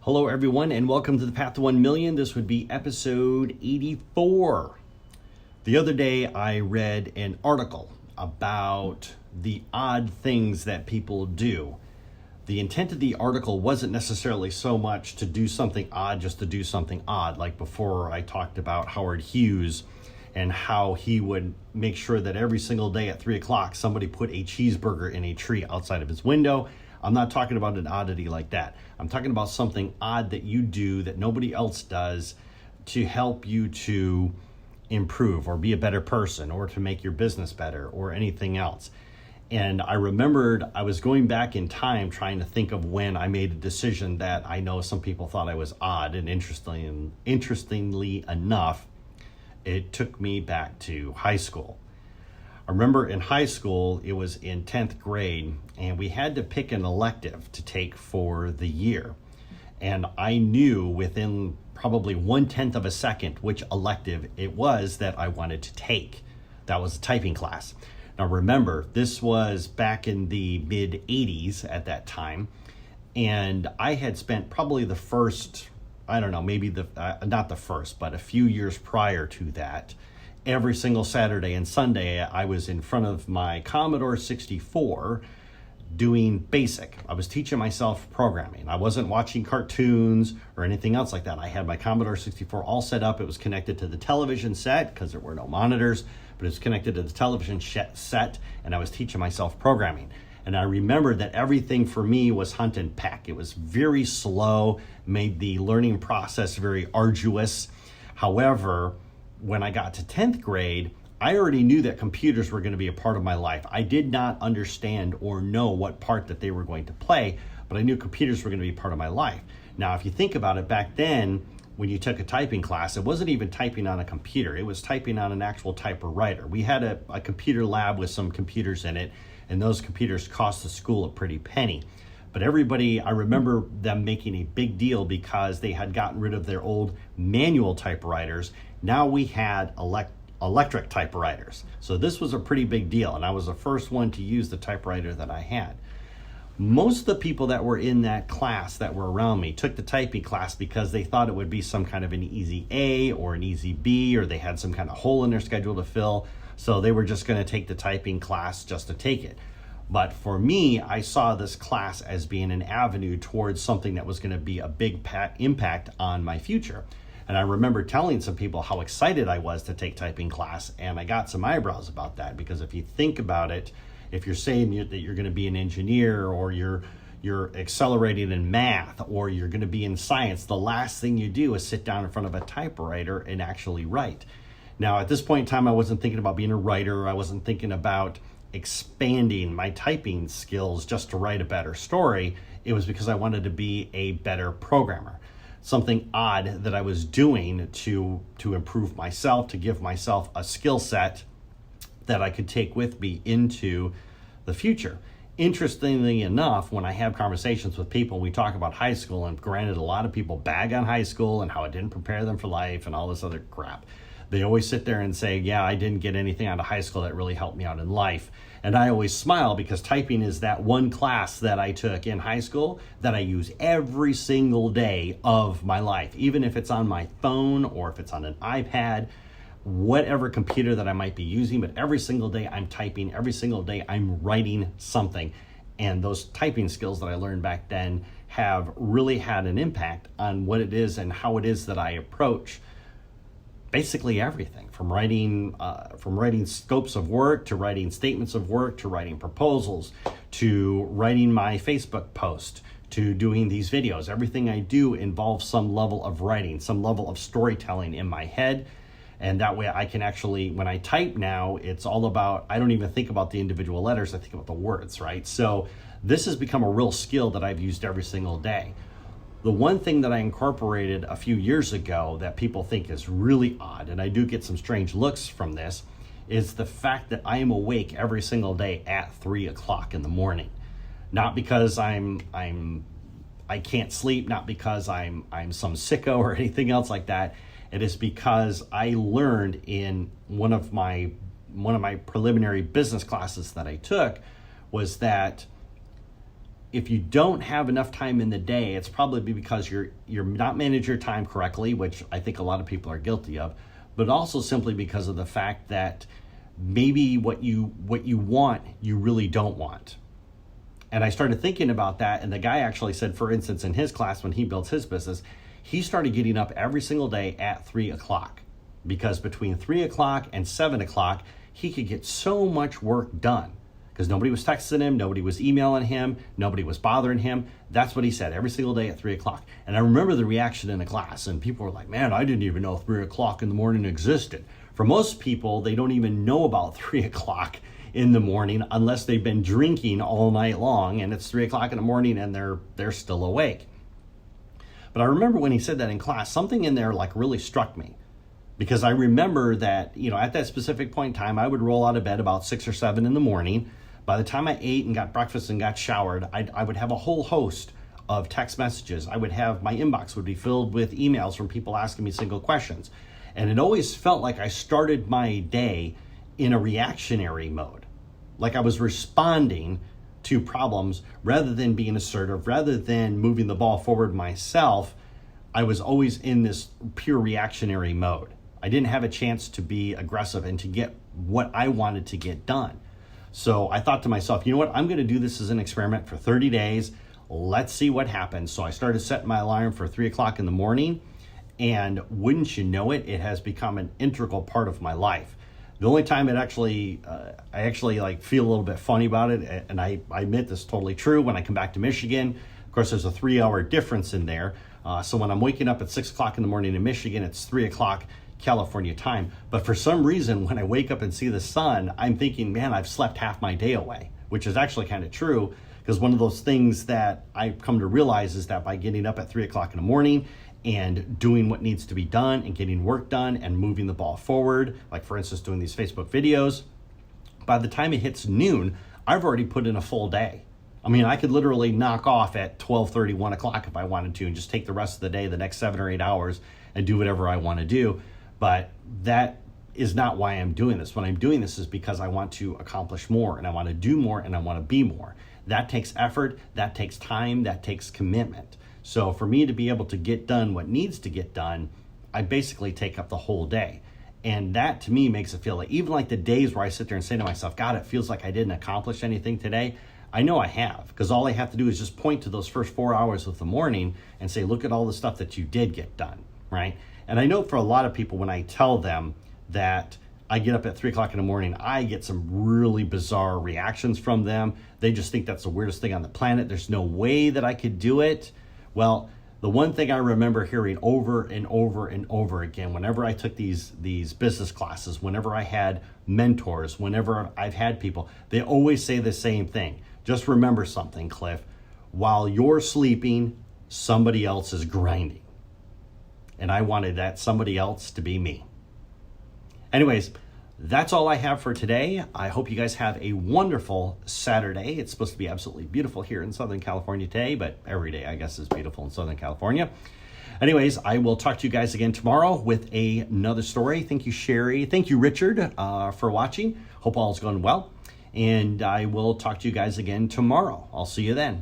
Hello everyone and welcome to the Path to 1 Million. This would be episode 84. The other day I read an article about the odd things that people do. The intent of the article wasn't necessarily so much to do something odd just to do something odd. Like before I talked about Howard Hughes and how he would make sure that every single day at 3 o'clock somebody put a cheeseburger in a tree outside of his window. I'm not talking about an oddity like that. I'm talking about something odd that you do that nobody else does to help you to improve or be a better person or to make your business better or anything else. And I remembered I was going back in time trying to think of when I made a decision that I know some people thought I was odd. And interestingly enough, it took me back to high school. I remember in high school, it was in 10th grade, and we had to pick an elective to take for the year. And I knew within probably 1/10 of a second which elective it was that I wanted to take. That was a typing class. Now remember, this was back in the mid 80s at that time, and I had spent probably the first, maybe not the first, but a few years prior to that, every single Saturday and Sunday, I was in front of my Commodore 64 doing BASIC. I was teaching myself programming. I wasn't watching cartoons or anything else like that. I had my Commodore 64 all set up. It was connected to the television set because there were no monitors, but it was connected to the television set, and I was teaching myself programming. And I remembered that everything for me was hunt and peck. It was very slow, made the learning process very arduous. However, when I got to 10th grade, I already knew that computers were going to be a part of my life. I did not understand or know what part that they were going to play, but I knew computers were going to be part of my life. Now, if you think about it, back then, when you took a typing class, it wasn't even typing on a computer. It was typing on an actual typewriter. We had a computer lab with some computers in it, and those computers cost the school a pretty penny. But everybody, I remember them making a big deal because they had gotten rid of their old manual typewriters. Now we had electric typewriters. So this was a pretty big deal, and I was the first one to use the typewriter that I had. Most of the people that were in that class that were around me took the typing class because they thought it would be some kind of an easy A or an easy B, or they had some kind of hole in their schedule to fill. So they were just going to take the typing class just to take it. But for me, I saw this class as being an avenue towards something that was going to be a big impact on my future. And I remember telling some people how excited I was to take typing class, and I got some eyebrows about that, because if you think about it, if you're saying that you're going to be an engineer, or you're accelerating in math, or you're going to be in science, the last thing you do is sit down in front of a typewriter and actually write. Now, at this point in time, I wasn't thinking about being a writer. I wasn't thinking about expanding my typing skills just to write a better story. It was because I wanted to be a better programmer. Something odd that I was doing to improve myself, to give myself a skill set that I could take with me into the future. Interestingly enough, when I have conversations with people, we talk about high school, and granted, a lot of people bag on high school and how it didn't prepare them for life and all this other crap. They always sit there and say, yeah, I didn't get anything out of high school that really helped me out in life. And I always smile, because typing is that one class that I took in high school that I use every single day of my life, even if it's on my phone or if it's on an iPad, whatever computer that I might be using. But every single day I'm typing, every single day I'm writing something. And those typing skills that I learned back then have really had an impact on what it is and how it is that I approach basically everything, from writing scopes of work, to writing statements of work, to writing proposals, to writing my Facebook post, to doing these videos. Everything I do involves some level of writing, some level of storytelling in my head. And that way I can actually, when I type now, it's all about, I don't even think about the individual letters, I think about the words, right? So this has become a real skill that I've used every single day. The one thing that I incorporated a few years ago that people think is really odd, and I do get some strange looks from this, is the fact that I am awake every single day at 3 o'clock in the morning. Not because I can't sleep, not because I'm some sicko or anything else like that. It is because I learned in one of my preliminary business classes that I took was that if you don't have enough time in the day, it's probably because you're not managing your time correctly, which I think a lot of people are guilty of, but also simply because of the fact that maybe what you want, you really don't want. And I started thinking about that, and the guy actually said, for instance, in his class when he built his business, he started getting up every single day at 3 o'clock, because between 3 o'clock and 7 o'clock, he could get so much work done. Because nobody was texting him, nobody was emailing him, nobody was bothering him. That's what he said every single day at 3 o'clock. And I remember the reaction in the class, and people were like, man, I didn't even know 3 o'clock in the morning existed. For most people, they don't even know about 3 o'clock in the morning unless they've been drinking all night long, and it's 3 o'clock in the morning and they're still awake. But I remember when he said that in class, something in there like really struck me. Because I remember that, at that specific point in time, I would roll out of bed about 6 or 7 in the morning. By the time I ate and got breakfast and got showered, I would have a whole host of text messages. My inbox would be filled with emails from people asking me single questions. And it always felt like I started my day in a reactionary mode. Like I was responding to problems rather than being assertive, rather than moving the ball forward myself. I was always in this pure reactionary mode. I didn't have a chance to be aggressive and to get what I wanted to get done. So I thought to myself, you know what? I'm going to do this as an experiment for 30 days. Let's see what happens. So I started setting my alarm for 3 o'clock in the morning. And wouldn't you know it, it has become an integral part of my life. The only time I actually feel a little bit funny about it, and I admit this is totally true, when I come back to Michigan. Of course, there's a 3-hour difference in there. So when I'm waking up at 6 o'clock in the morning in Michigan, it's 3 o'clock California time. But for some reason, when I wake up and see the sun, I'm thinking, man, I've slept half my day away, which is actually kind of true, because one of those things that I've come to realize is that by getting up at 3 o'clock in the morning and doing what needs to be done and getting work done and moving the ball forward, like for instance, doing these Facebook videos, by the time it hits noon, I've already put in a full day. I mean, I could literally knock off at 12:30, 1 o'clock if I wanted to, and just take the rest of the day, the next 7 or 8 hours, and do whatever I want to do. But that is not why I'm doing this. When I'm doing this is because I want to accomplish more, and I want to do more, and I want to be more. That takes effort, that takes time, that takes commitment. So for me to be able to get done what needs to get done, I basically take up the whole day. And that to me makes it feel like, even like the days where I sit there and say to myself, God, it feels like I didn't accomplish anything today. I know I have, because all I have to do is just point to those first 4 hours of the morning and say, look at all the stuff that you did get done, right? And I know for a lot of people, when I tell them that I get up at 3 o'clock in the morning, I get some really bizarre reactions from them. They just think that's the weirdest thing on the planet. There's no way that I could do it. Well, the one thing I remember hearing over and over and over again, whenever I took these business classes, whenever I had mentors, whenever I've had people, they always say the same thing. Just remember something, Cliff. While you're sleeping, somebody else is grinding. And I wanted that somebody else to be me. Anyways, that's all I have for today. I hope you guys have a wonderful Saturday. It's supposed to be absolutely beautiful here in Southern California today, but every day, I guess, is beautiful in Southern California. Anyways, I will talk to you guys again tomorrow with another story. Thank you, Sherry. Thank you, Richard, for watching. Hope all is going well. And I will talk to you guys again tomorrow. I'll see you then.